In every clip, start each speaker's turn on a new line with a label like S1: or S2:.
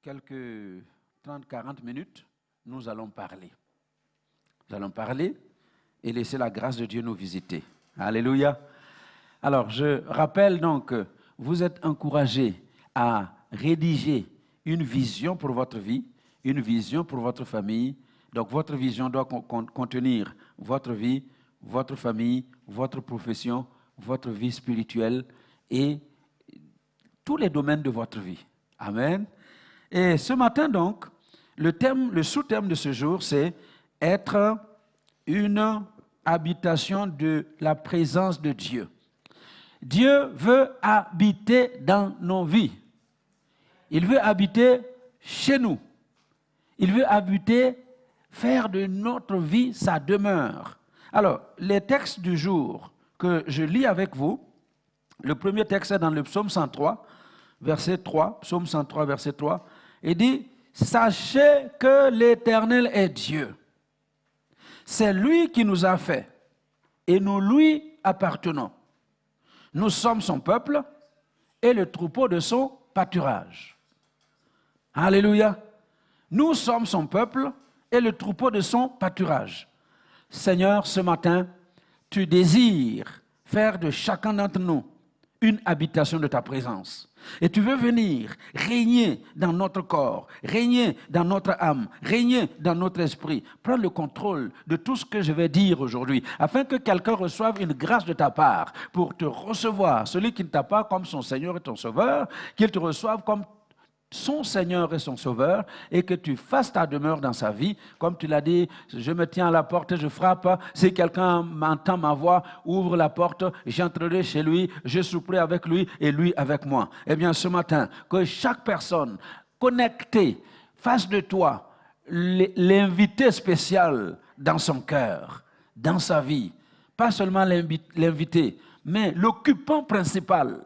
S1: quelques 30-40 minutes, nous allons parler. Nous allons parler et laisser la grâce de Dieu nous visiter. Alléluia. Alors, je rappelle donc que vous êtes encouragés à rédiger une vision pour votre vie, une vision pour votre famille. Donc, votre vision doit contenir votre vie, votre famille, votre profession, votre vie spirituelle et tous les domaines de votre vie. Amen. Et ce matin, donc, le sous-thème de ce jour, c'est être une habitation de la présence de Dieu. Dieu veut habiter dans nos vies. Il veut habiter chez nous. Il veut habiter, faire de notre vie sa demeure. Alors, les textes du jour que je lis avec vous, le premier texte est dans le psaume 103, verset 3, psaume 103, verset 3, il dit « Sachez que l'Éternel est Dieu. C'est lui qui nous a fait et nous lui appartenons. Nous sommes son peuple et le troupeau de son pâturage. » Alléluia. Nous sommes son peuple et le troupeau de son pâturage. Seigneur, ce matin, tu désires faire de chacun d'entre nous une habitation de ta présence. Et tu veux venir régner dans notre corps, régner dans notre âme, régner dans notre esprit. Prends le contrôle de tout ce que je vais dire aujourd'hui, afin que quelqu'un reçoive une grâce de ta part pour te recevoir. Celui qui ne t'a pas comme son Seigneur et ton Sauveur, qu'il te reçoive comme son Seigneur et son Sauveur, et que tu fasses ta demeure dans sa vie. Comme tu l'as dit, je me tiens à la porte et je frappe. Si quelqu'un m'entend ma voix, ouvre la porte, j'entrerai chez lui, je souperai avec lui et lui avec moi. Eh bien, ce matin, que chaque personne connectée fasse de toi l'invité spécial dans son cœur, dans sa vie. Pas seulement l'invité, mais l'occupant principal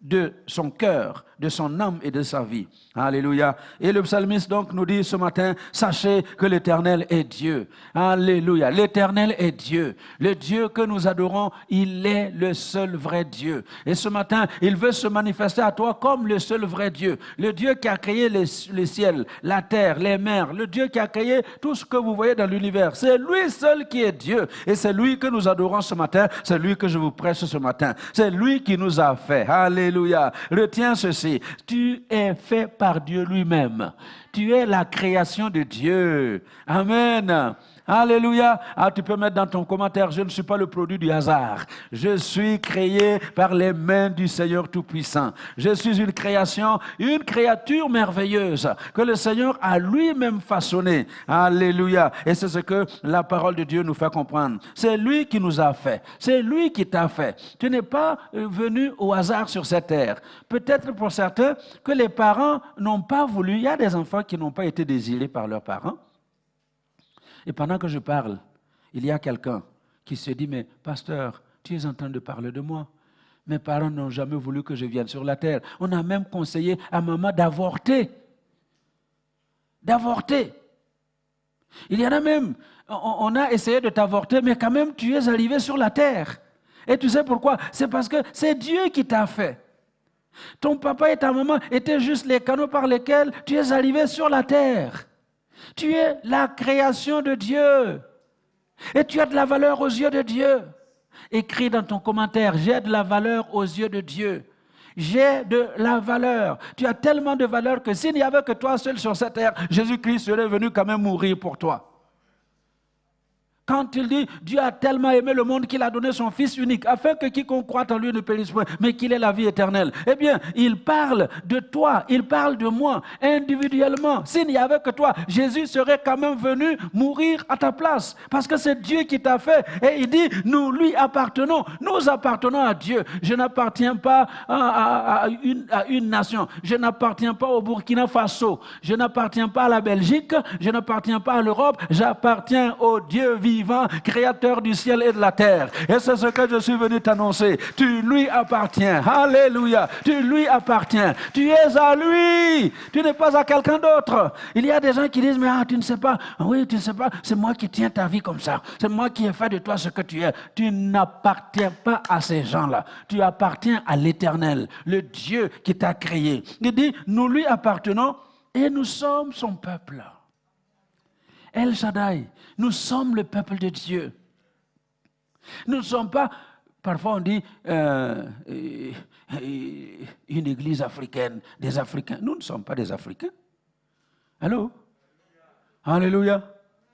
S1: de son cœur, de son âme et de sa vie. Alléluia. Et le psalmiste donc nous dit ce matin, sachez que l'Éternel est Dieu. Alléluia. L'Éternel est Dieu. Le Dieu que nous adorons, il est le seul vrai Dieu. Et ce matin, il veut se manifester à toi comme le seul vrai Dieu. Le Dieu qui a créé le ciel, la terre, les mers. Le Dieu qui a créé tout ce que vous voyez dans l'univers. C'est lui seul qui est Dieu. Et c'est lui que nous adorons ce matin. C'est lui que je vous prêche ce matin. C'est lui qui nous a fait. Alléluia. Retiens ceci. Tu es fait par Dieu lui-même. Tu es la création de Dieu. Amen. Alléluia. Ah, tu peux mettre dans ton commentaire, je ne suis pas le produit du hasard. Je suis créé par les mains du Seigneur Tout-Puissant. Je suis une création, une créature merveilleuse que le Seigneur a lui-même façonnée. Alléluia. Et c'est ce que la parole de Dieu nous fait comprendre. C'est lui qui nous a fait. C'est lui qui t'a fait. Tu n'es pas venu au hasard sur cette terre. Peut-être pour certains que les parents n'ont pas voulu. Il y a des enfants qui n'ont pas été désirés par leurs parents. Et pendant que je parle, il y a quelqu'un qui se dit, mais pasteur, tu es en train de parler de moi. Mes parents n'ont jamais voulu que je vienne sur la terre. On a même conseillé à maman d'avorter. D'avorter. Il y en a même, on a essayé de t'avorter, mais quand même tu es arrivé sur la terre. Et tu sais pourquoi? C'est parce que c'est Dieu qui t'a fait. Ton papa et ta maman étaient juste les canaux par lesquels tu es arrivé sur la terre. Tu es la création de Dieu. Et tu as de la valeur aux yeux de Dieu. Écris dans ton commentaire, j'ai de la valeur aux yeux de Dieu. J'ai de la valeur. Tu as tellement de valeur que s'il n'y avait que toi seul sur cette terre, Jésus-Christ serait venu quand même mourir pour toi. Quand il dit, Dieu a tellement aimé le monde qu'il a donné son Fils unique, afin que quiconque croit en lui ne périsse point, mais qu'il ait la vie éternelle. Eh bien, il parle de toi, il parle de moi, individuellement. S'il n'y avait que toi, Jésus serait quand même venu mourir à ta place. Parce que c'est Dieu qui t'a fait. Et il dit, nous lui appartenons. Nous appartenons à Dieu. Je n'appartiens pas à une nation. Je n'appartiens pas au Burkina Faso. Je n'appartiens pas à la Belgique. Je n'appartiens pas à l'Europe. J'appartiens au Dieu vivant, créateur du ciel et de la terre. Et c'est ce que je suis venu t'annoncer. Tu lui appartiens. Alléluia. Tu lui appartiens. Tu es à lui. Tu n'es pas à quelqu'un d'autre. Il y a des gens qui disent, mais tu ne sais pas. Oui, tu ne sais pas. C'est moi qui tiens ta vie comme ça. C'est moi qui ai fait de toi ce que tu es. Tu n'appartiens pas à ces gens-là. Tu appartiens à l'Éternel, le Dieu qui t'a créé. Il dit, nous lui appartenons Et nous sommes son peuple. El Shaddai, nous sommes le peuple de Dieu. Nous ne sommes pas, parfois on dit, une église africaine, des Africains. Nous ne sommes pas des Africains. Allô? Alléluia.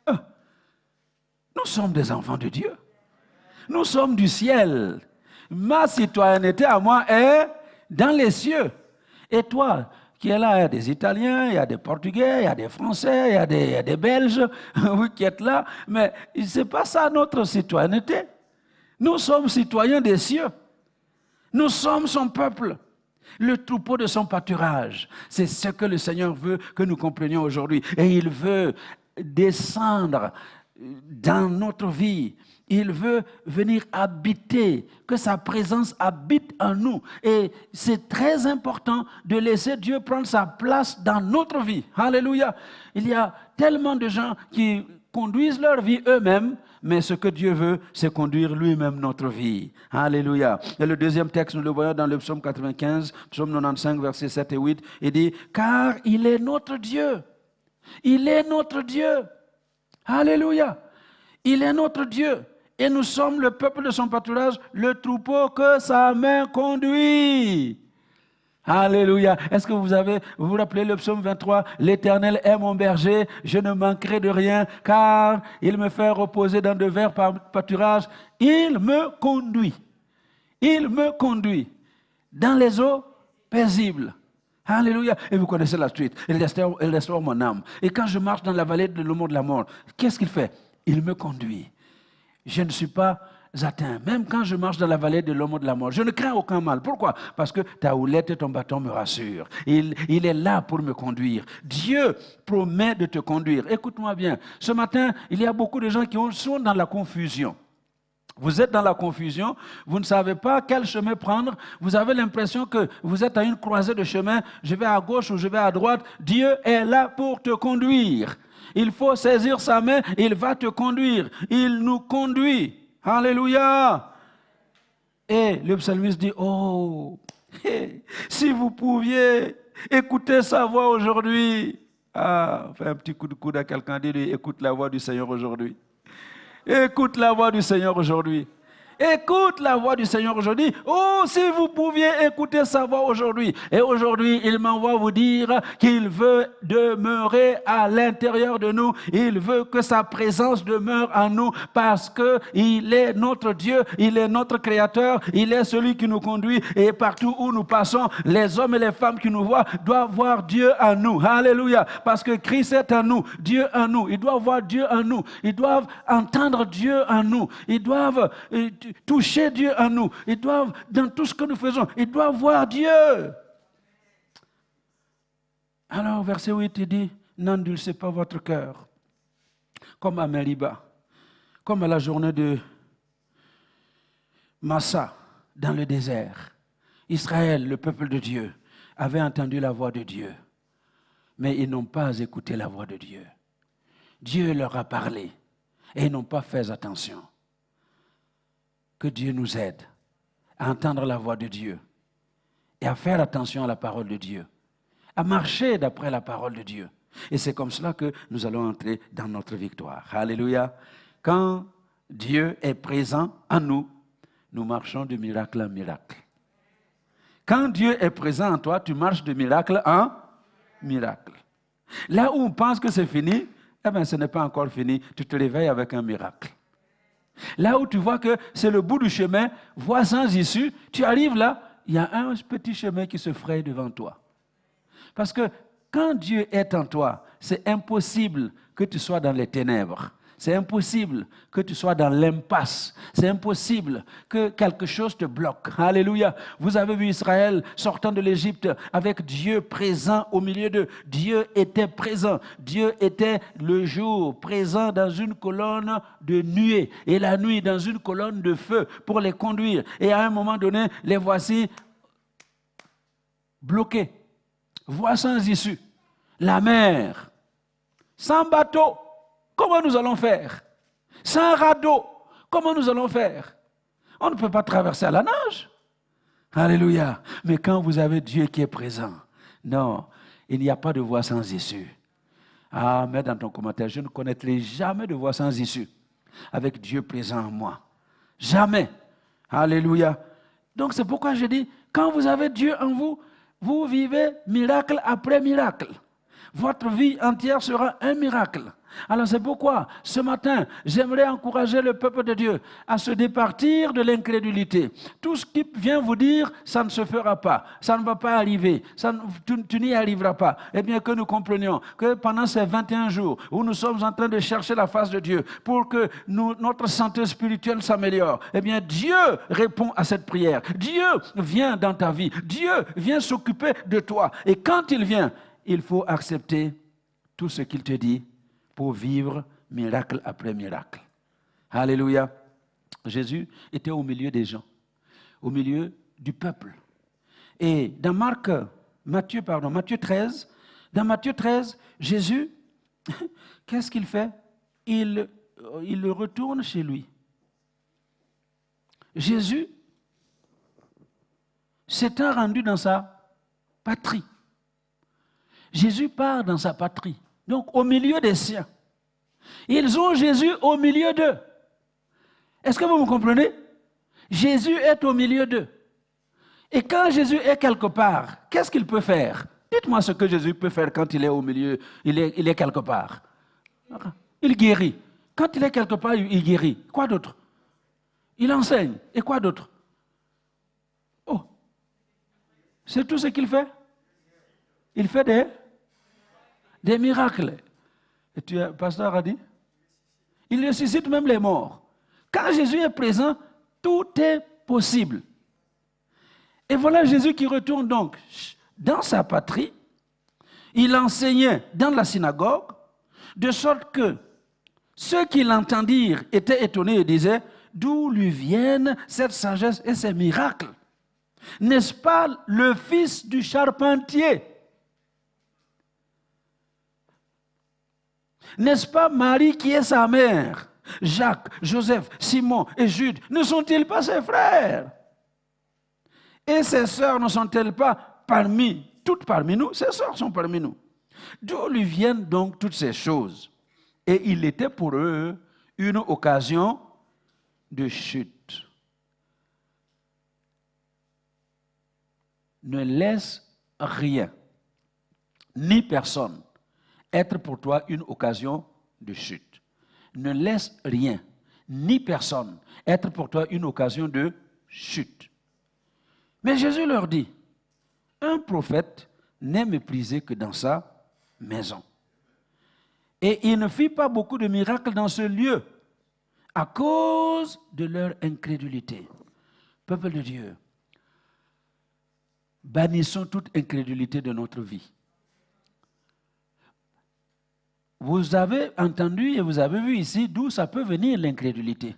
S1: Nous sommes des enfants de Dieu. Nous sommes du ciel. Ma citoyenneté à moi est dans les cieux. Et toi, qui est là, il y a des Italiens, il y a des Portugais, il y a des Français, il y a des Belges, oui, qui êtes là. Mais ce n'est pas ça notre citoyenneté. Nous sommes citoyens des cieux. Nous sommes son peuple, le troupeau de son pâturage. C'est ce que le Seigneur veut que nous comprenions aujourd'hui. Et il veut descendre dans notre vie. Il veut venir habiter, que sa présence habite en nous. Et c'est très important de laisser Dieu prendre sa place dans notre vie. Alléluia. Il y a tellement de gens qui conduisent leur vie eux-mêmes, mais ce que Dieu veut, c'est conduire lui-même notre vie. Alléluia. Et le deuxième texte, nous le voyons dans le psaume 95, psaume 95, versets 7 et 8, il dit, « Car il est notre Dieu. Il est notre Dieu. » Alléluia. Il est notre Dieu. Et nous sommes le peuple de son pâturage, le troupeau que sa main conduit. Alléluia. Est-ce que vous vous rappelez le psaume 23? L'Éternel est mon berger, je ne manquerai de rien, car il me fait reposer dans de verts pâturages. Il me conduit. Il me conduit dans les eaux paisibles. Alléluia. Et vous connaissez la suite. Il restaure mon âme. Et quand je marche dans la vallée de l'ombre de la mort, qu'est-ce qu'il fait? Il me conduit. Je ne suis pas atteint. Même quand je marche dans la vallée de l'ombre de la mort, je ne crains aucun mal. Pourquoi? Parce que ta houlette et ton bâton me rassurent. Il est là pour me conduire. Dieu promet de te conduire. Écoute-moi bien. Ce matin, il y a beaucoup de gens qui sont dans la confusion. Vous êtes dans la confusion, vous ne savez pas quel chemin prendre, vous avez l'impression que vous êtes à une croisée de chemin, je vais à gauche ou je vais à droite. Dieu est là pour te conduire. Il faut saisir sa main, il va te conduire. Il nous conduit. Alléluia. Et le psalmiste dit, oh, si vous pouviez écouter sa voix aujourd'hui. Ah, fais un petit coup de coude à quelqu'un, dit, écoute la voix du Seigneur aujourd'hui. Écoute la voix du Seigneur aujourd'hui. Écoute la voix du Seigneur aujourd'hui. Oh, si vous pouviez écouter sa voix aujourd'hui. Et aujourd'hui, il m'envoie vous dire qu'il veut demeurer à l'intérieur de nous. Il veut que sa présence demeure en nous parce qu'il est notre Dieu, il est notre Créateur, il est celui qui nous conduit. Et partout où nous passons, les hommes et les femmes qui nous voient doivent voir Dieu en nous. Alléluia. Parce que Christ est en nous, Dieu en nous. Ils doivent voir Dieu en nous. Ils doivent entendre Dieu en nous. Ils doivent toucher Dieu en nous. Ils doivent, dans tout ce que nous faisons, ils doivent voir Dieu. Alors, verset 8, il dit, n'endulcez pas votre cœur, comme à Meriba, comme à la journée de Massa, dans le désert. Israël, le peuple de Dieu, avait entendu la voix de Dieu, mais ils n'ont pas écouté la voix de Dieu. Dieu leur a parlé, et ils n'ont pas fait attention. Que Dieu nous aide à entendre la voix de Dieu et à faire attention à la parole de Dieu, à marcher d'après la parole de Dieu. Et c'est comme cela que nous allons entrer dans notre victoire. Alléluia. Quand Dieu est présent en nous, nous marchons de miracle en miracle. Quand Dieu est présent en toi, tu marches de miracle en miracle. Là où on pense que c'est fini, eh bien ce n'est pas encore fini. Tu te réveilles avec un miracle. Là où tu vois que c'est le bout du chemin, voie sans issue, tu arrives là, il y a un petit chemin qui se fraye devant toi. Parce que quand Dieu est en toi, c'est impossible que tu sois dans les ténèbres. C'est impossible que tu sois dans l'impasse. C'est impossible que quelque chose te bloque. Alléluia. Vous avez vu Israël sortant de l'Égypte avec Dieu présent au milieu d'eux. Dieu était présent. Dieu était le jour présent dans une colonne de nuée et la nuit dans une colonne de feu pour les conduire. Et à un moment donné, les voici bloqués. Voie sans issue. La mer. Sans bateau. Comment nous allons faire? Sans radeau, comment nous allons faire? On ne peut pas traverser à la nage. Alléluia. Mais quand vous avez Dieu qui est présent, non, il n'y a pas de voie sans issue. Ah, mets dans ton commentaire, je ne connaîtrai jamais de voie sans issue avec Dieu présent en moi. Jamais. Alléluia. Donc c'est pourquoi je dis, quand vous avez Dieu en vous, vous vivez miracle après miracle. Votre vie entière sera un miracle. Alors c'est pourquoi, ce matin, j'aimerais encourager le peuple de Dieu à se départir de l'incrédulité. Tout ce qui vient vous dire, ça ne se fera pas, ça ne va pas arriver, tu n'y arriveras pas. Eh bien que nous comprenions que pendant ces 21 jours où nous sommes en train de chercher la face de Dieu pour que notre santé spirituelle s'améliore, eh bien Dieu répond à cette prière. Dieu vient dans ta vie, Dieu vient s'occuper de toi. Et quand il vient, il faut accepter tout ce qu'il te dit pour vivre miracle après miracle. Alléluia. Jésus était au milieu des gens, au milieu du peuple. Et dans Matthieu 13, dans Matthieu 13, Jésus, qu'est-ce qu'il fait? Il retourne chez lui. Jésus s'étant rendu dans sa patrie. Jésus part dans sa patrie, donc au milieu des siens. Ils ont Jésus au milieu d'eux. Est-ce que vous me comprenez? Jésus est au milieu d'eux. Et quand Jésus est quelque part, qu'est-ce qu'il peut faire? Dites-moi ce que Jésus peut faire quand il est au milieu, il est quelque part. Il guérit. Quand il est quelque part, il guérit. Quoi d'autre? Il enseigne. Et quoi d'autre? Oh, c'est tout ce qu'il fait. Il fait des miracles. Et pasteur a dit, il ressuscite même les morts. Quand Jésus est présent, tout est possible. Et voilà Jésus qui retourne donc dans sa patrie. Il enseignait dans la synagogue, de sorte que ceux qui l'entendirent étaient étonnés et disaient, d'où lui viennent cette sagesse et ces miracles? N'est-ce pas le fils du charpentier? N'est-ce pas Marie qui est sa mère? Jacques, Joseph, Simon et Jude, ne sont-ils pas ses frères? Et ses sœurs ne sont-elles pas toutes parmi nous? Ses sœurs sont parmi nous. D'où lui viennent donc toutes ces choses? Et il était pour eux une occasion de chute. Ne laisse rien, ni personne, être pour toi une occasion de chute. Ne laisse rien, ni personne, être pour toi une occasion de chute. Mais Jésus leur dit, un prophète n'est méprisé que dans sa maison. Et il ne fit pas beaucoup de miracles dans ce lieu à cause de leur incrédulité. Peuple de Dieu, bannissons toute incrédulité de notre vie. Vous avez entendu et vous avez vu ici d'où ça peut venir l'incrédulité.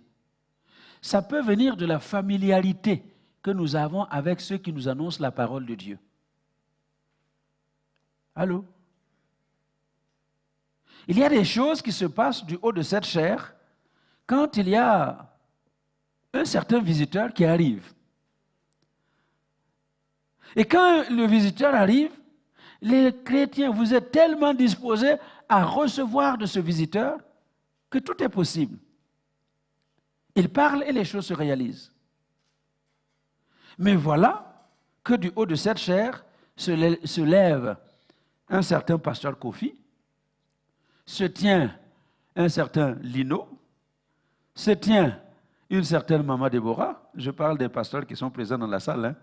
S1: Ça peut venir de la familiarité que nous avons avec ceux qui nous annoncent la parole de Dieu. Allô? Il y a des choses qui se passent du haut de cette chair quand il y a un certain visiteur qui arrive. Et quand le visiteur arrive, les chrétiens, vous êtes tellement disposés à recevoir de ce visiteur que tout est possible. Il parle et les choses se réalisent. Mais voilà que du haut de cette chair se lève un certain pasteur Kofi, se tient un certain Lino, se tient une certaine Maman Déborah, je parle des pasteurs qui sont présents dans la salle,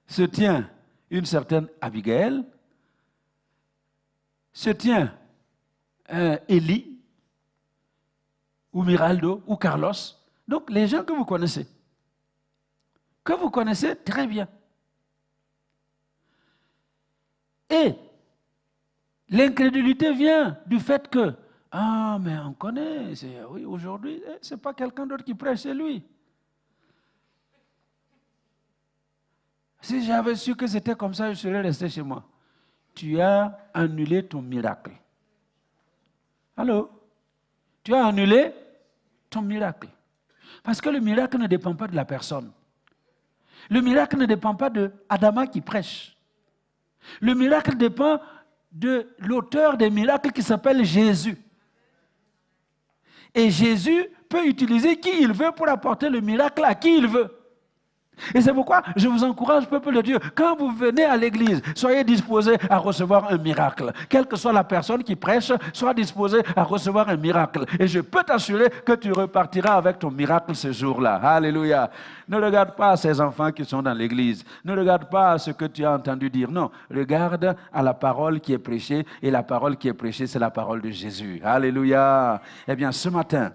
S1: se tient une certaine Abigail, se tient Élie, ou Miraldo, ou Carlos. Donc, les gens que vous connaissez très bien. Et l'incrédulité vient du fait que, ah, mais on connaît, oui, aujourd'hui, ce n'est pas quelqu'un d'autre qui prêche, c'est lui. Si j'avais su que c'était comme ça, je serais resté chez moi. Tu as annulé ton miracle. Allô? Tu as annulé ton miracle. Parce que le miracle ne dépend pas de la personne. Le miracle ne dépend pas de Adama qui prêche. Le miracle dépend de l'auteur des miracles qui s'appelle Jésus. Et Jésus peut utiliser qui il veut pour apporter le miracle à qui il veut. Et c'est pourquoi je vous encourage, peuple de Dieu, quand vous venez à l'église, soyez disposés à recevoir un miracle. Quelle que soit la personne qui prêche, sois disposé à recevoir un miracle. Et je peux t'assurer que tu repartiras avec ton miracle ce jour-là. Alléluia. Ne regarde pas ces enfants qui sont dans l'église. Ne regarde pas ce que tu as entendu dire. Non, regarde à la parole qui est prêchée. Et la parole qui est prêchée, c'est la parole de Jésus. Alléluia. Eh bien, ce matin,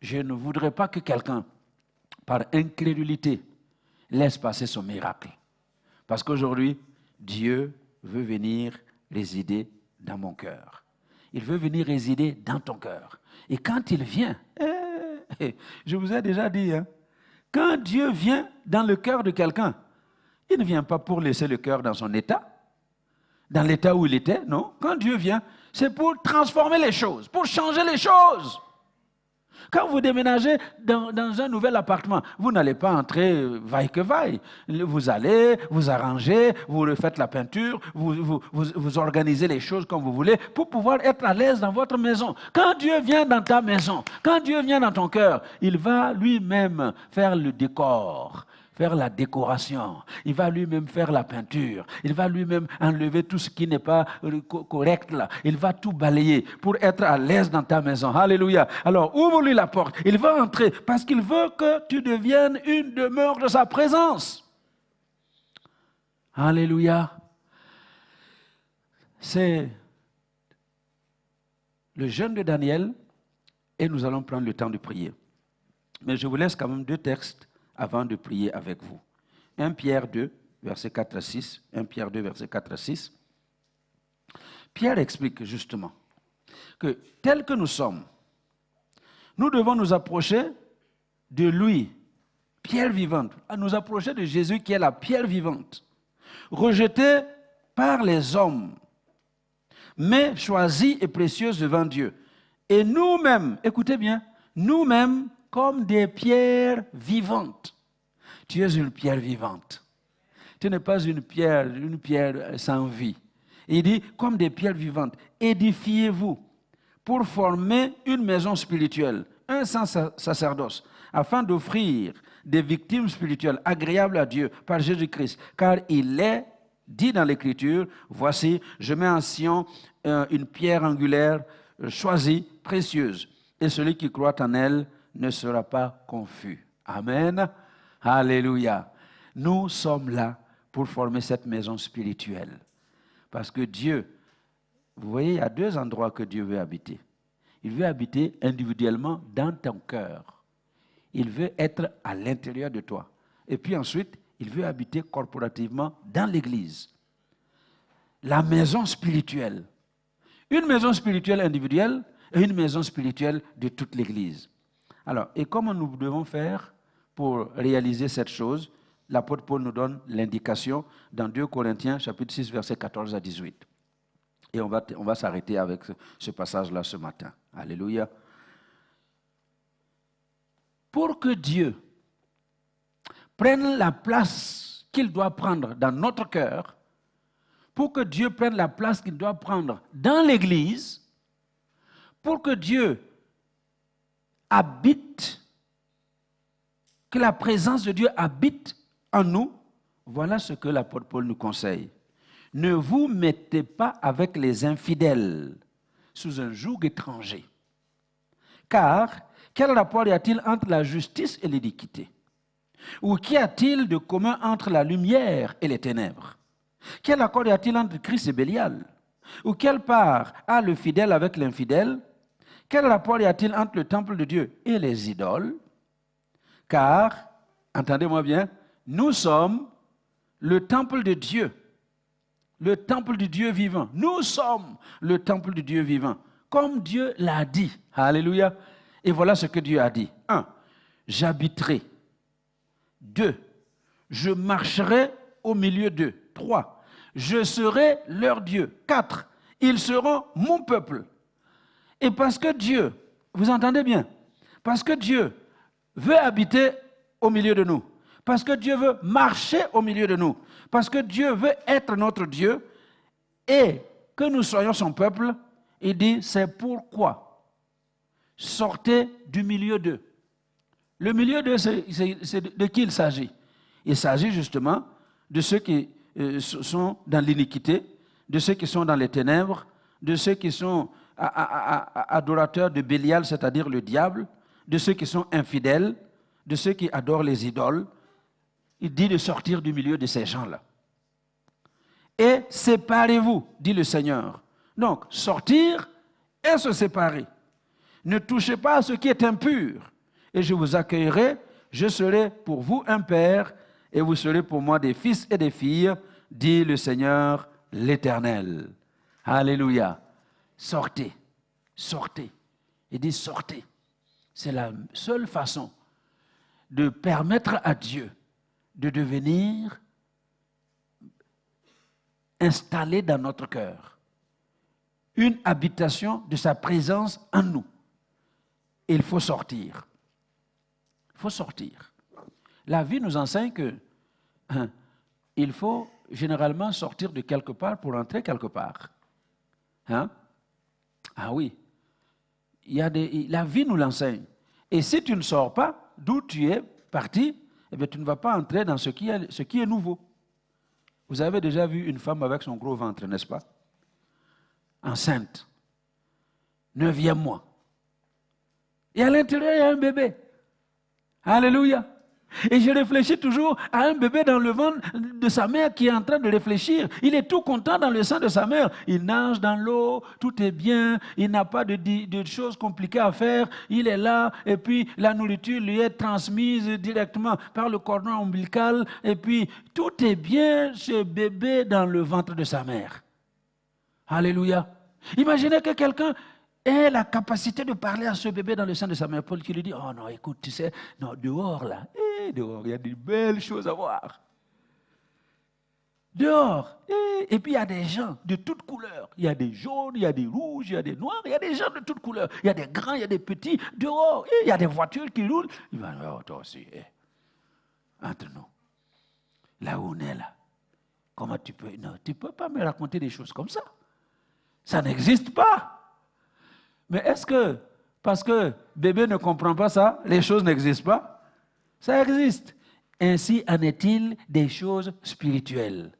S1: je ne voudrais pas que quelqu'un, par incrédulité, laisse passer son miracle. Parce qu'aujourd'hui, Dieu veut venir résider dans mon cœur. Il veut venir résider dans ton cœur. Et quand il vient, je vous ai déjà dit, quand Dieu vient dans le cœur de quelqu'un, il ne vient pas pour laisser le cœur dans son état, dans l'état où il était, non. Quand Dieu vient, c'est pour transformer les choses, pour changer les choses. Quand vous déménagez dans un nouvel appartement, vous n'allez pas entrer vaille que vaille. Vous allez, vous arrangez, vous refaites la peinture, vous organisez les choses comme vous voulez pour pouvoir être à l'aise dans votre maison. Quand Dieu vient dans ta maison, quand Dieu vient dans ton cœur, il va lui-même faire le décor, faire la décoration. Il va lui-même faire la peinture. Il va lui-même enlever tout ce qui n'est pas correct là. Il va tout balayer pour être à l'aise dans ta maison. Alléluia. Alors, ouvre-lui la porte. Il va entrer parce qu'il veut que tu deviennes une demeure de sa présence. Alléluia. C'est le jeûne de Daniel et nous allons prendre le temps de prier. Mais je vous laisse quand même 2 textes avant de prier avec vous. 1 Pierre 2, verset 4 à 6. 1 Pierre 2, verset 4 à 6. Pierre explique justement que tel que nous sommes, nous devons nous approcher de lui, pierre vivante, à nous approcher de Jésus qui est la pierre vivante, rejetée par les hommes, mais choisie et précieuse devant Dieu. Et nous-mêmes, écoutez bien, nous-mêmes, comme des pierres vivantes. Tu es une pierre vivante. Tu n'es pas une pierre sans vie. Il dit, comme des pierres vivantes, édifiez-vous pour former une maison spirituelle, un saint sacerdoce, afin d'offrir des victimes spirituelles agréables à Dieu par Jésus-Christ. Car il est dit dans l'Écriture, voici, je mets en Sion une pierre angulaire choisie, précieuse, et celui qui croit en elle ne sera pas confus. Amen. Alléluia. Nous sommes là pour former cette maison spirituelle. Parce que Dieu, vous voyez, il y a 2 endroits que Dieu veut habiter. Il veut habiter individuellement dans ton cœur. Il veut être à l'intérieur de toi. Et puis ensuite, il veut habiter corporativement dans l'Église. La maison spirituelle. Une maison spirituelle individuelle et une maison spirituelle de toute l'Église. Alors, et comment nous devons faire pour réaliser cette chose? L'apôtre Paul nous donne l'indication dans 2 Corinthiens, chapitre 6, versets 14 à 18. Et on va s'arrêter avec ce passage-là ce matin. Alléluia. Pour que Dieu prenne la place qu'il doit prendre dans notre cœur, pour que Dieu prenne la place qu'il doit prendre dans l'Église, pour que Dieu habite, que la présence de Dieu habite en nous, voilà ce que l'apôtre Paul nous conseille. Ne vous mettez pas avec les infidèles sous un joug étranger. Car, quel rapport y a-t-il entre la justice et l'iniquité? Ou qu'y a-t-il de commun entre la lumière et les ténèbres? Quel accord y a-t-il entre Christ et Bélial? Ou quelle part a le fidèle avec l'infidèle? Quel rapport y a-t-il entre le temple de Dieu et les idoles? Car, entendez-moi bien, nous sommes le temple de Dieu, le temple du Dieu vivant. Nous sommes le temple du Dieu vivant, comme Dieu l'a dit. Alléluia. Et voilà ce que Dieu a dit. 1. J'habiterai. 2. Je marcherai au milieu d'eux. 3. Je serai leur Dieu. 4. Ils seront mon peuple. Et parce que Dieu, vous entendez bien, parce que Dieu veut habiter au milieu de nous, parce que Dieu veut marcher au milieu de nous, parce que Dieu veut être notre Dieu, et que nous soyons son peuple, il dit, c'est pourquoi sortez du milieu d'eux. Le milieu d'eux, c'est de qui il s'agit? Il s'agit justement de ceux qui sont dans l'iniquité, de ceux qui sont dans les ténèbres, de ceux qui sont adorateurs de Bélial, c'est-à-dire le diable, de ceux qui sont infidèles, de ceux qui adorent les idoles. Il dit de sortir du milieu de ces gens-là. Et séparez-vous, dit le Seigneur. Donc, sortir et se séparer. Ne touchez pas à ce qui est impur, et je vous accueillerai, je serai pour vous un père, et vous serez pour moi des fils et des filles, dit le Seigneur l'Éternel. Alléluia. Sortez, sortez. Il dit sortez. C'est la seule façon de permettre à Dieu de devenir installé dans notre cœur. Une habitation de sa présence en nous. Il faut sortir. Il faut sortir. La vie nous enseigne que il faut généralement sortir de quelque part pour entrer quelque part. Hein? Ah oui. La vie nous l'enseigne. Et si tu ne sors pas d'où tu es parti, eh bien, tu ne vas pas entrer dans ce qui est nouveau. Vous avez déjà vu une femme avec son gros ventre, n'est-ce pas? Enceinte. 9e mois. Et à l'intérieur, il y a un bébé. Alléluia. Et je réfléchis toujours à un bébé dans le ventre de sa mère qui est en train de réfléchir. Il est tout content dans le sein de sa mère. Il nage dans l'eau, tout est bien, il n'a pas de choses compliquées à faire. Il est là et puis la nourriture lui est transmise directement par le cordon ombilical. Et puis tout est bien, ce bébé dans le ventre de sa mère. Alléluia. Imaginez que quelqu'un ait la capacité de parler à ce bébé dans le sein de sa mère. Paul qui lui dit, oh non, écoute, tu sais, non, dehors là, dehors, il y a de belles choses à voir. Dehors. Et puis il y a des gens de toutes couleurs. Il y a des jaunes, il y a des rouges, il y a des noirs, il y a des gens de toutes couleurs. Il y a des grands, il y a des petits. Dehors, il y a des voitures qui roulent. Il va dire, oh, toi aussi, entre nous, là où on est là, comment tu peux, non, tu ne peux pas me raconter des choses comme ça. Ça n'existe pas. Mais est-ce que, parce que bébé ne comprend pas ça, les choses n'existent pas? Ça existe. Ainsi en est-il des choses spirituelles.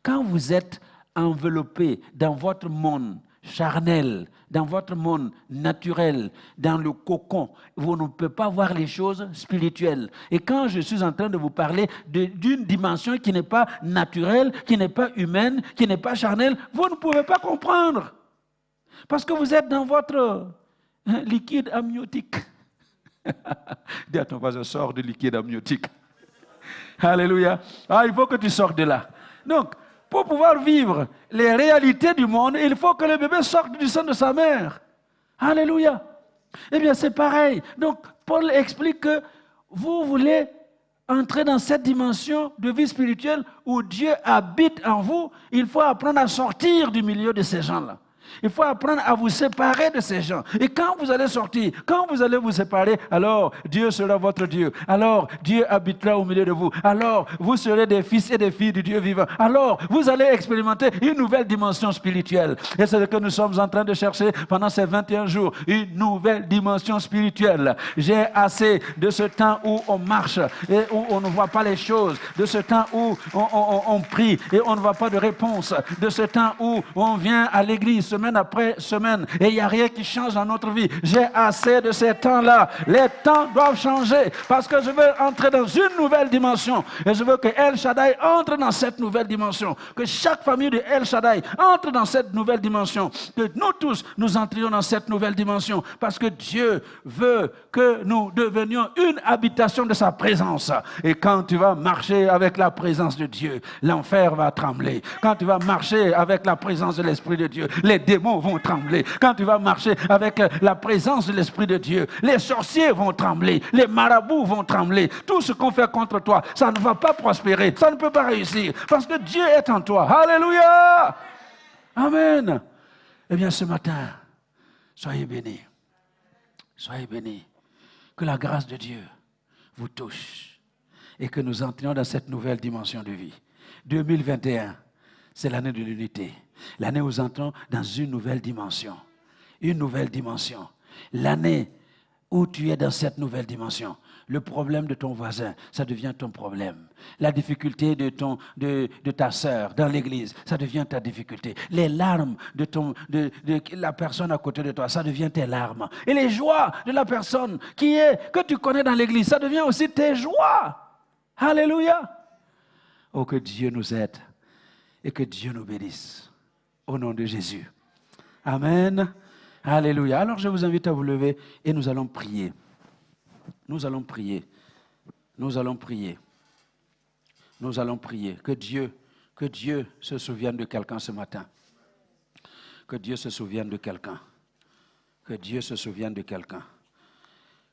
S1: Quand vous êtes enveloppé dans votre monde charnel, dans votre monde naturel, dans le cocon, vous ne pouvez pas voir les choses spirituelles. Et quand je suis en train de vous parler d'une dimension qui n'est pas naturelle, qui n'est pas humaine, qui n'est pas charnelle, vous ne pouvez pas comprendre. Parce que vous êtes dans votre liquide amniotique. Dis à ton voisin, sors du liquide amniotique. Alléluia. Ah, il faut que tu sortes de là. Donc, pour pouvoir vivre les réalités du monde, il faut que le bébé sorte du sein de sa mère. Alléluia. Eh bien, c'est pareil. Donc, Paul explique que vous voulez entrer dans cette dimension de vie spirituelle où Dieu habite en vous. Il faut apprendre à sortir du milieu de ces gens-là. Il faut apprendre à vous séparer de ces gens. Et quand vous allez sortir, quand vous allez vous séparer, alors Dieu sera votre Dieu. Alors Dieu habitera au milieu de vous. Alors vous serez des fils et des filles du Dieu vivant. Alors vous allez expérimenter une nouvelle dimension spirituelle. Et c'est ce que nous sommes en train de chercher pendant ces 21 jours. Une nouvelle dimension spirituelle. J'ai assez de ce temps où on marche et où on ne voit pas les choses. De ce temps où on prie et on ne voit pas de réponse. De ce temps où on vient à l'église semaine après semaine et il n'y a rien qui change dans notre vie. J'ai assez de ces temps-là. Les temps doivent changer parce que je veux entrer dans une nouvelle dimension et je veux que El Shaddai entre dans cette nouvelle dimension, que chaque famille de El Shaddai entre dans cette nouvelle dimension, que nous tous nous entrions dans cette nouvelle dimension parce que Dieu veut que nous devenions une habitation de sa présence. Et quand tu vas marcher avec la présence de Dieu, l'enfer va trembler. Quand tu vas marcher avec la présence de l'Esprit de Dieu, les démons vont trembler. Quand tu vas marcher avec la présence de l'Esprit de Dieu, les sorciers vont trembler, les marabouts vont trembler. Tout ce qu'on fait contre toi, ça ne va pas prospérer, ça ne peut pas réussir, parce que Dieu est en toi. Alléluia! Amen. Eh bien, ce matin, soyez bénis. Soyez bénis. Que la grâce de Dieu vous touche et que nous entrions dans cette nouvelle dimension de vie. 2021, c'est l'année de l'unité. L'année où nous entrons dans une nouvelle dimension. Une nouvelle dimension. L'année où tu es dans cette nouvelle dimension. Le problème de ton voisin, ça devient ton problème. La difficulté de ta sœur dans l'église, ça devient ta difficulté. Les larmes de la personne à côté de toi, ça devient tes larmes. Et les joies de la personne que tu connais dans l'église, ça devient aussi tes joies. Alléluia. Oh, que Dieu nous aide et que Dieu nous bénisse. Au nom de Jésus. Amen. Alléluia. Alors je vous invite à vous lever et nous allons prier. Nous allons prier. Nous allons prier. Nous allons prier. Que Dieu se souvienne de quelqu'un ce matin. Que Dieu se souvienne de quelqu'un. Que Dieu se souvienne de quelqu'un.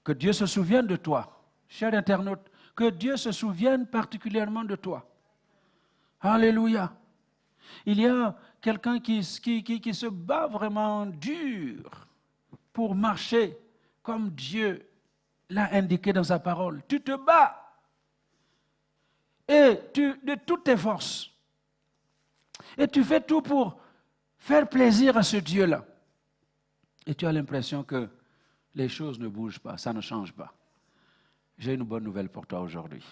S1: Que Dieu se souvienne de toi, cher internaute. Que Dieu se souvienne particulièrement de toi. Alléluia. Il y a quelqu'un qui se bat vraiment dur pour marcher comme Dieu l'a indiqué dans sa parole. Tu te bats et de toutes tes forces. Et tu fais tout pour faire plaisir à ce Dieu-là. Et tu as l'impression que les choses ne bougent pas, ça ne change pas. J'ai une bonne nouvelle pour toi aujourd'hui.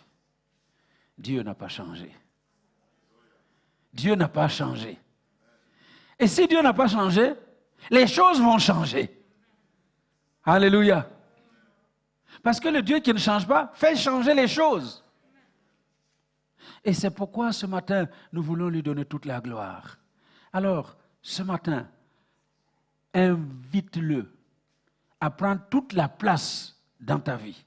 S1: Dieu n'a pas changé. Dieu n'a pas changé. Et si Dieu n'a pas changé, les choses vont changer. Alléluia. Parce que le Dieu qui ne change pas fait changer les choses. Et c'est pourquoi ce matin, nous voulons lui donner toute la gloire. Alors, ce matin, invite-le à prendre toute la place dans ta vie.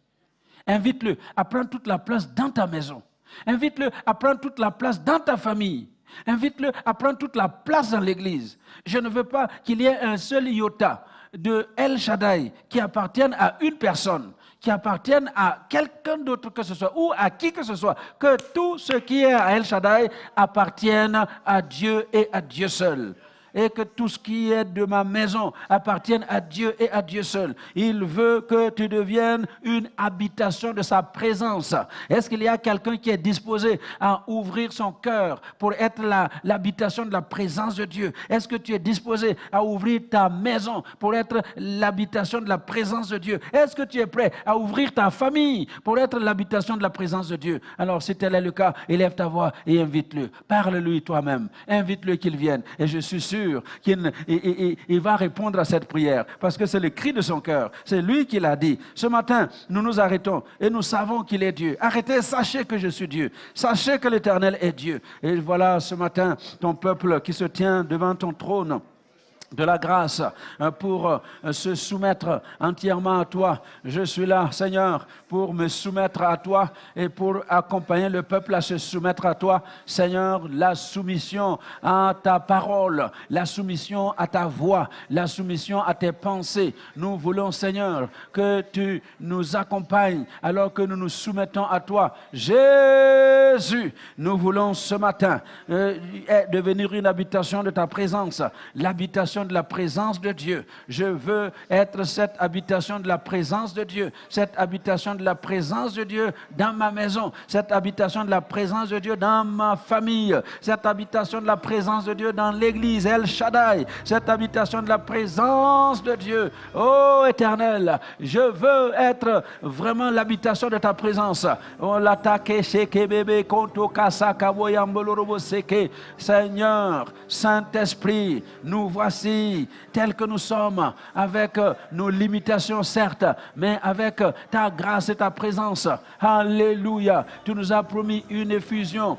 S1: Invite-le à prendre toute la place dans ta maison. Invite-le à prendre toute la place dans ta famille. Invite-le à prendre toute la place dans l'église. Je ne veux pas qu'il y ait un seul iota de El Shaddai qui appartienne à une personne, qui appartienne à quelqu'un d'autre que ce soit, ou à qui que ce soit, que tout ce qui est à El Shaddai appartienne à Dieu et à Dieu seul. Et que tout ce qui est de ma maison appartienne à Dieu et à Dieu seul. Il veut que tu deviennes une habitation de sa présence. Est-ce qu'il y a quelqu'un qui est disposé à ouvrir son cœur pour être l'habitation de la présence de Dieu? Est-ce que tu es disposé à ouvrir ta maison pour être l'habitation de la présence de Dieu? Est-ce que tu es prêt à ouvrir ta famille pour être l'habitation de la présence de Dieu? Alors, si tel est le cas, élève ta voix et invite-le. Parle-lui toi-même. Invite-le qu'il vienne. Et je suis sûr qu'il va répondre à cette prière parce que c'est le cri de son cœur. C'est lui qui l'a dit. Ce matin, nous nous arrêtons et nous savons qu'il est Dieu. Arrêtez, sachez que je suis Dieu. Sachez que l'Éternel est Dieu. Et voilà ce matin ton peuple qui se tient devant ton trône de la grâce pour se soumettre entièrement à toi. Je suis là, Seigneur, pour me soumettre à toi et pour accompagner le peuple à se soumettre à toi. Seigneur, la soumission à ta parole, la soumission à ta voix, la soumission à tes pensées. Nous voulons, Seigneur, que tu nous accompagnes alors que nous nous soumettons à toi. Jésus, nous voulons ce matin devenir une habitation de ta présence, l'habitation de la présence de Dieu. Je veux être cette habitation de la présence de Dieu, cette habitation de la présence de Dieu dans ma maison, cette habitation de la présence de Dieu dans ma famille, cette habitation de la présence de Dieu dans l'église El Shaddai, cette habitation de la présence de Dieu. Oh Éternel, je veux être vraiment l'habitation de ta présence. Oh l'attaque sheke bébé konto kasa kaboyambolorobo seke. Seigneur, Saint-Esprit, nous voici tels que nous sommes, avec nos limitations certes, mais avec ta grâce et ta présence. Alléluia. Tu nous as promis une effusion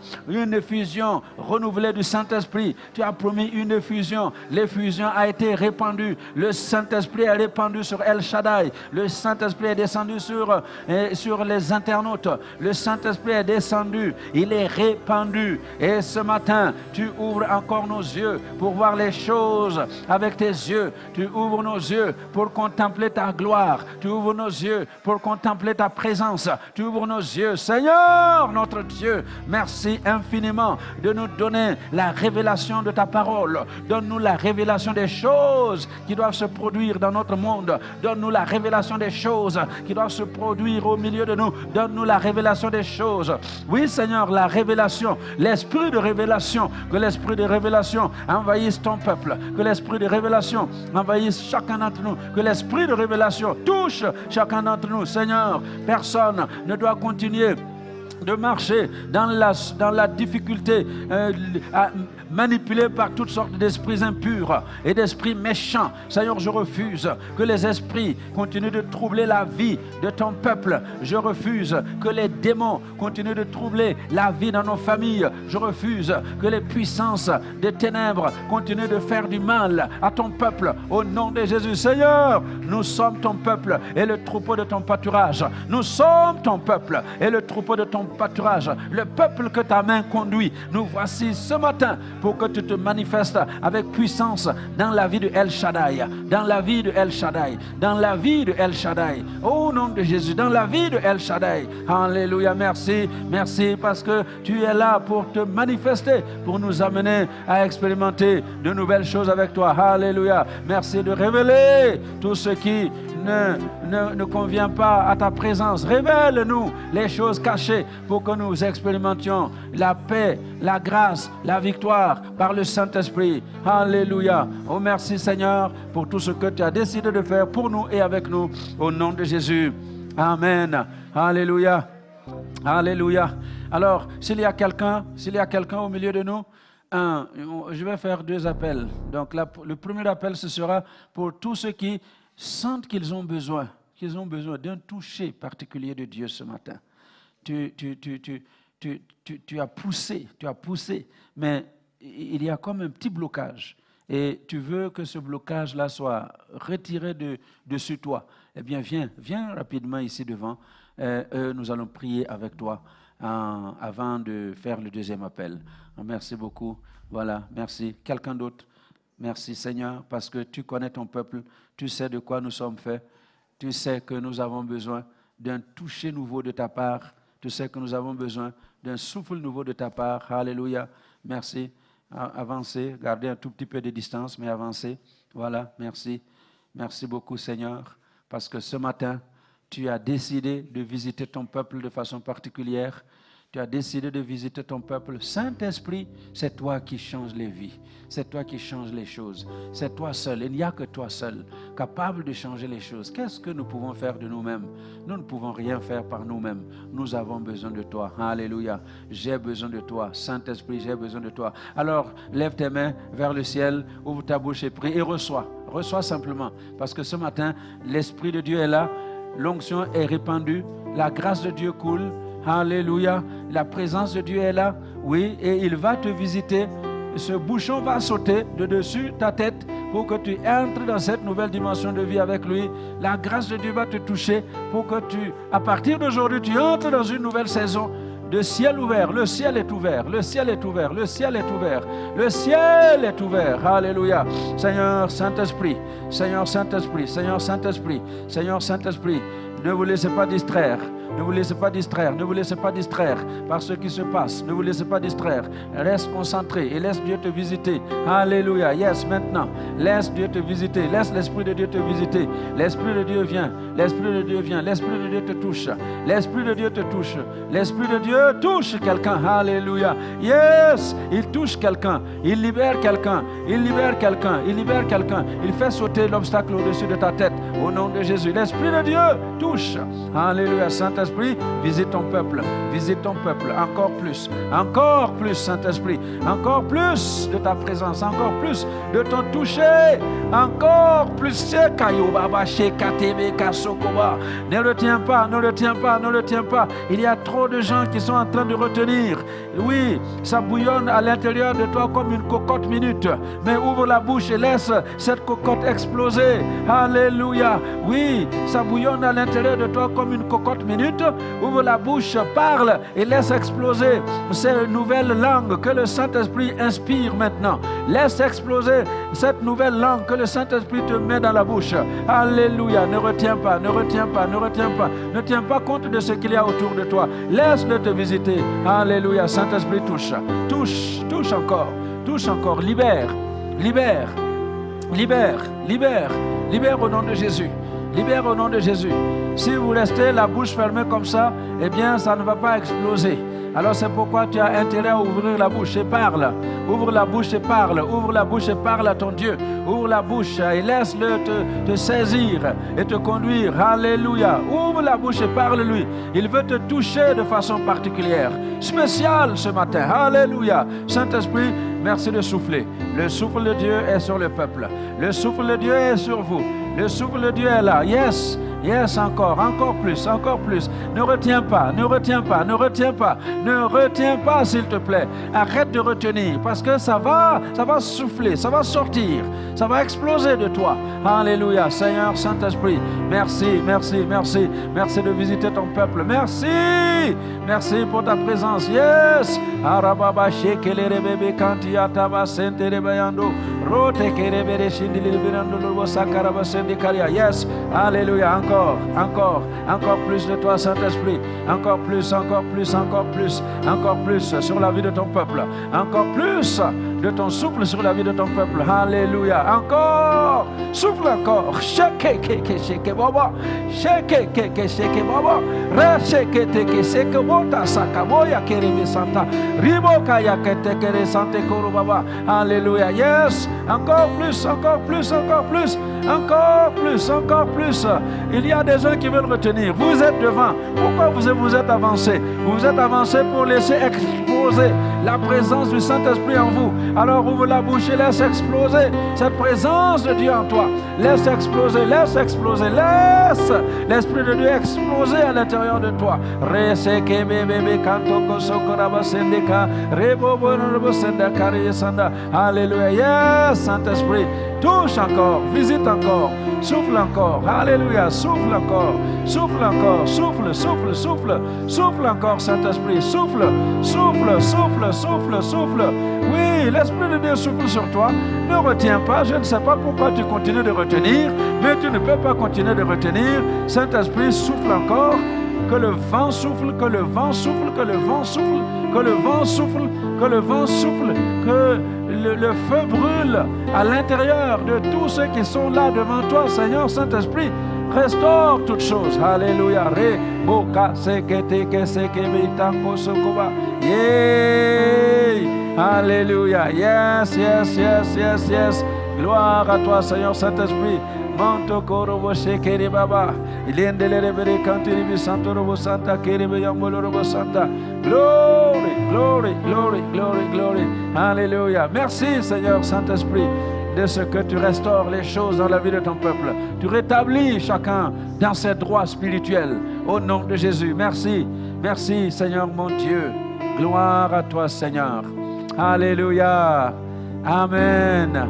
S1: renouvelée du Saint-Esprit. Tu as promis une effusion. L'effusion a été répandue. Le Saint-Esprit est répandu sur El Shaddai. Le Saint-Esprit est descendu sur les internautes. Le Saint-Esprit est descendu. Il est répandu. Et ce matin, tu ouvres encore nos yeux pour voir les choses avec tes yeux. Tu ouvres nos yeux pour contempler ta gloire. Tu ouvres nos yeux pour contempler ta présence. Tu ouvres nos yeux, Seigneur, notre Dieu. Merci infiniment de nous donner la révélation de ta parole. Donne-nous la révélation des choses qui doivent se produire dans notre monde. Donne-nous la révélation des choses qui doivent se produire au milieu de nous. Donne-nous la révélation des choses. Oui, Seigneur, la révélation, l'esprit de révélation, que l'esprit de révélation envahisse ton peuple, que l'esprit de révélation envahisse chacun d'entre nous, que l'esprit de révélation touche chacun d'entre nous. Seigneur, personne ne doit continuer de marcher dans la difficulté, manipulé par toutes sortes d'esprits impurs et d'esprits méchants. Seigneur, je refuse que les esprits continuent de troubler la vie de ton peuple. Je refuse que les démons continuent de troubler la vie dans nos familles. Je refuse que les puissances des ténèbres continuent de faire du mal à ton peuple. Au nom de Jésus, Seigneur, nous sommes ton peuple et le troupeau de ton pâturage. Nous sommes ton peuple et le troupeau de ton pâturage. Le peuple que ta main conduit. Nous voici ce matin pour que tu te manifestes avec puissance dans la vie de El Shaddai, dans la vie de El Shaddai, dans la vie de El Shaddai. Au nom de Jésus, dans la vie de El Shaddai. Alléluia, merci, merci parce que tu es là pour te manifester, pour nous amener à expérimenter de nouvelles choses avec toi. Alléluia, merci de révéler tout ce qui ne convient pas à ta présence. Révèle-nous les choses cachées pour que nous expérimentions la paix, la grâce, la victoire par le Saint-Esprit. Alléluia. Oh, merci Seigneur pour tout ce que tu as décidé de faire pour nous et avec nous. Au nom de Jésus. Amen. Alléluia. Alléluia. Alors, s'il y a quelqu'un au milieu de nous, je vais faire 2 appels. Donc, le premier appel, ce sera pour tous ceux qui sentent qu'ils ont besoin d'un toucher particulier de Dieu ce matin. Tu as poussé, mais il y a comme un petit blocage. Et tu veux que ce blocage-là soit retiré dessus toi. Eh bien, viens rapidement ici devant. Nous allons prier avec toi avant de faire le deuxième appel. Merci beaucoup. Voilà, merci. Quelqu'un d'autre? Merci Seigneur, parce que tu connais ton peuple, tu sais de quoi nous sommes faits, tu sais que nous avons besoin d'un toucher nouveau de ta part, tu sais que nous avons besoin d'un souffle nouveau de ta part. Alléluia, merci. Avancez, gardez un tout petit peu de distance, mais avancez. Voilà, merci. Merci beaucoup Seigneur, parce que ce matin, tu as décidé de visiter ton peuple de façon particulière. Tu as décidé de visiter ton peuple. Saint-Esprit, c'est toi qui changes les vies. C'est toi qui changes les choses. C'est toi seul. Il n'y a que toi seul capable de changer les choses. Qu'est-ce que nous pouvons faire de nous-mêmes? Nous ne pouvons rien faire par nous-mêmes. Nous avons besoin de toi. Alléluia. J'ai besoin de toi. Saint-Esprit, j'ai besoin de toi. Alors, lève tes mains vers le ciel, ouvre ta bouche et prie et reçois. Reçois simplement. Parce que ce matin, l'Esprit de Dieu est là. L'onction est répandue. La grâce de Dieu coule. Alléluia, la présence de Dieu est là, oui, et il va te visiter. Ce bouchon va sauter de dessus ta tête pour que tu entres dans cette nouvelle dimension de vie avec lui. La grâce de Dieu va te toucher pour que à partir d'aujourd'hui, tu entres dans une nouvelle saison de ciel ouvert. Le ciel est ouvert, le ciel est ouvert, le ciel est ouvert, le ciel est ouvert. Alléluia. Seigneur Saint-Esprit, Seigneur Saint-Esprit, Seigneur Saint-Esprit, Seigneur Saint-Esprit, ne vous laissez pas distraire. Ne vous laissez pas distraire, ne vous laissez pas distraire par ce qui se passe. Ne vous laissez pas distraire. Reste concentré et laisse Dieu te visiter. Alléluia. Yes, maintenant. Laisse Dieu te visiter. Laisse l'Esprit de Dieu te visiter. L'Esprit de Dieu vient. L'Esprit de Dieu vient. L'Esprit de Dieu te touche. L'Esprit de Dieu te touche. L'Esprit de Dieu touche quelqu'un. Alléluia. Yes, il touche quelqu'un. Il libère quelqu'un. Il libère quelqu'un. Il libère quelqu'un. Il fait sauter l'obstacle au-dessus de ta tête. Au nom de Jésus. L'Esprit de Dieu touche. Alléluia. Saint-Esprit, visite ton peuple, encore plus Saint-Esprit, encore plus de ta présence, encore plus de ton toucher, encore plus. Ne le tiens pas, ne le tiens pas, ne le tiens pas. Il y a trop de gens qui sont en train de retenir. Oui, ça bouillonne à l'intérieur de toi comme une cocotte minute, mais ouvre la bouche et laisse cette cocotte exploser. Alléluia. Oui, ça bouillonne à l'intérieur de toi comme une cocotte minute. Ouvre la bouche, parle et laisse exploser ces nouvelles langues que le Saint-Esprit inspire maintenant. Laisse exploser cette nouvelle langue que le Saint-Esprit te met dans la bouche. Alléluia. Ne retiens pas, ne retiens pas, ne retiens pas. Ne tiens pas compte de ce qu'il y a autour de toi. Laisse-le te visiter. Alléluia. Saint-Esprit, touche. Touche, touche encore. Touche encore. Libère, libère, libère, libère. Libère au nom de Jésus. Libère au nom de Jésus. Si vous restez la bouche fermée comme ça, eh bien, ça ne va pas exploser. Alors c'est pourquoi tu as intérêt à ouvrir la bouche et parle. Ouvre la bouche et parle. Ouvre la bouche et parle à ton Dieu. Ouvre la bouche et laisse-le te saisir et te conduire. Alléluia. Ouvre la bouche et parle-lui. Il veut te toucher de façon particulière, spéciale ce matin. Alléluia. Saint-Esprit, merci de souffler. Le souffle de Dieu est sur le peuple. Le souffle de Dieu est sur vous. Le souffle de Dieu est là. Yes. Yes, encore plus, encore plus. Ne retiens pas, ne retiens pas, ne retiens pas, ne retiens pas, s'il te plaît. Arrête de retenir parce que ça va souffler, ça va sortir, ça va exploser de toi. Alléluia, Seigneur, Saint-Esprit, merci, merci, merci, merci de visiter ton peuple. Merci, merci pour ta présence. Yes. Arababa shekele bébé kanti ataba sentere bayando rote kerebere shindili birando lobo sakaraba sendikaria. Yes. Alléluia. Encore plus de toi, Saint-Esprit. Encore plus, encore plus, encore plus, encore plus sur la vie de ton peuple. Encore plus de ton souffle sur la vie de ton peuple. Alléluia. Encore. Souffle encore. Shake, shake, baba. Shake, shake, baba. Re, shake, teke, shake, bota, sakamoya, kerebe santa. Riboka, yakete, kere, sante, koro, baba. Alléluia. Yes. Encore plus, encore plus, encore plus. Encore plus, encore plus. Il y a des gens qui veulent retenir. Vous êtes devant. Pourquoi vous êtes avancé? Vous êtes avancé pour laisser exploser la présence du Saint-Esprit en vous. Alors ouvre la bouche et laisse exploser cette présence de Dieu en toi. Laisse exploser, laisse exploser, laisse l'Esprit de Dieu exploser à l'intérieur de toi. Alléluia. Yes, Saint-Esprit. Touche encore, visite encore, souffle encore, alléluia, souffle encore, souffle encore, souffle, souffle, souffle, souffle encore, Saint-Esprit, souffle, souffle, souffle, souffle, souffle. Oui, l'Esprit de Dieu souffle sur toi. Ne retiens pas, je ne sais pas pourquoi tu continues de retenir, mais tu ne peux pas continuer de retenir. Saint-Esprit, souffle encore, que le vent souffle, que le vent souffle, que le vent souffle, que le vent souffle, que le vent souffle, que le feu brûle à l'intérieur de tous ceux qui sont là devant toi, Seigneur Saint-Esprit. Restaure toutes choses. Alléluia. Alléluia. Yes, yes, yes, yes, yes. Gloire à toi, Seigneur Saint-Esprit. Manto korobo shekeri baba. Ilendele bere kantiri bi santo robo santa kerebe yambolo robo santa. Glory, glory, glory, glory, glory. Alléluia. Merci, Seigneur Saint-Esprit, de ce que tu restaures les choses dans la vie de ton peuple. Tu rétablis chacun dans ses droits spirituels. Au nom de Jésus. Merci. Merci, Seigneur mon Dieu. Gloire à toi, Seigneur. Alléluia. Amen.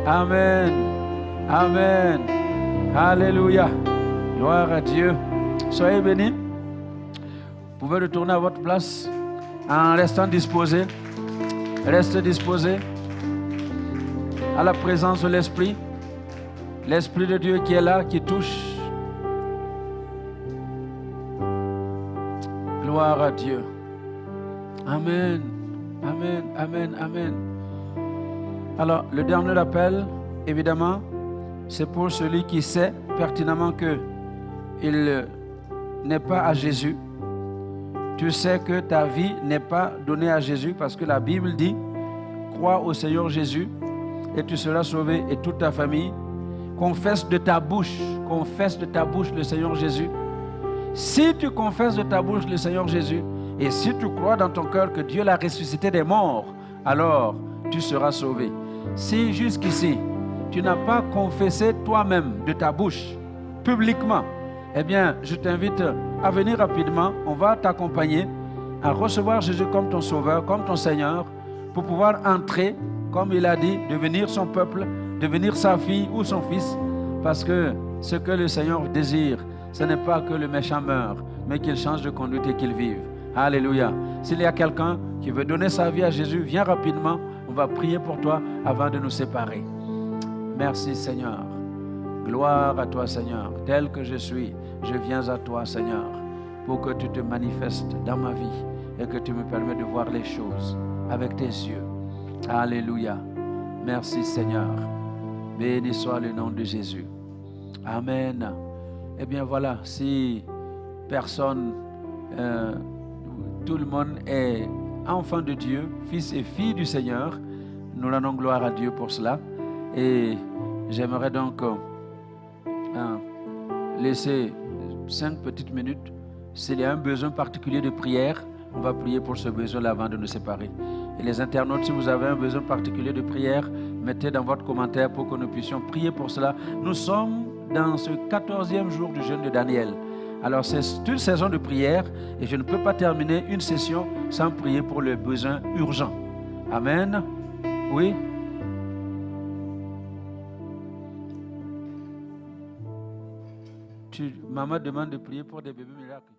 S1: Amen. Amen. Alléluia. Gloire à Dieu. Soyez bénis. Vous pouvez retourner à votre place en restant disposé. Restez disposé à la présence de l'Esprit. L'Esprit de Dieu qui est là, qui touche. Gloire à Dieu. Amen. Amen. Amen. Amen. Alors, le dernier appel, évidemment, c'est pour celui qui sait pertinemment qu'il n'est pas à Jésus. Tu sais que ta vie n'est pas donnée à Jésus parce que la Bible dit « Crois au Seigneur Jésus et tu seras sauvé et toute ta famille. » Confesse de ta bouche le Seigneur Jésus. Si tu confesses de ta bouche le Seigneur Jésus et si tu crois dans ton cœur que Dieu l'a ressuscité des morts, alors tu seras sauvé. Si jusqu'ici, tu n'as pas confessé toi-même de ta bouche, publiquement, eh bien, je t'invite à venir rapidement. On va t'accompagner à recevoir Jésus comme ton Sauveur, comme ton Seigneur, pour pouvoir entrer, comme il a dit, devenir son peuple, devenir sa fille ou son fils, parce que ce que le Seigneur désire, ce n'est pas que le méchant meure, mais qu'il change de conduite et qu'il vive. Alléluia. S'il y a quelqu'un qui veut donner sa vie à Jésus, viens rapidement. On On va prier pour toi avant de nous séparer. Merci Seigneur. Gloire à toi Seigneur. Tel que je suis, je viens à toi Seigneur, pour que tu te manifestes dans ma vie et que tu me permets de voir les choses avec tes yeux. Alléluia. Merci Seigneur. Béni soit le nom de Jésus. Amen. Eh bien voilà, si personne, tout le monde est enfant de Dieu, fils et fille du Seigneur, nous rendons gloire à Dieu pour cela. Et j'aimerais donc laisser 5 petites minutes. S'il y a un besoin particulier de prière, on va prier pour ce besoin-là avant de nous séparer. Et les internautes, si vous avez un besoin particulier de prière, mettez dans votre commentaire pour que nous puissions prier pour cela. Nous sommes dans ce 14e jour du jeûne de Daniel. Alors c'est une saison de prière et je ne peux pas terminer une session sans prier pour les besoins urgents. Amen. Oui. Maman demande de prier pour des bébés miracles.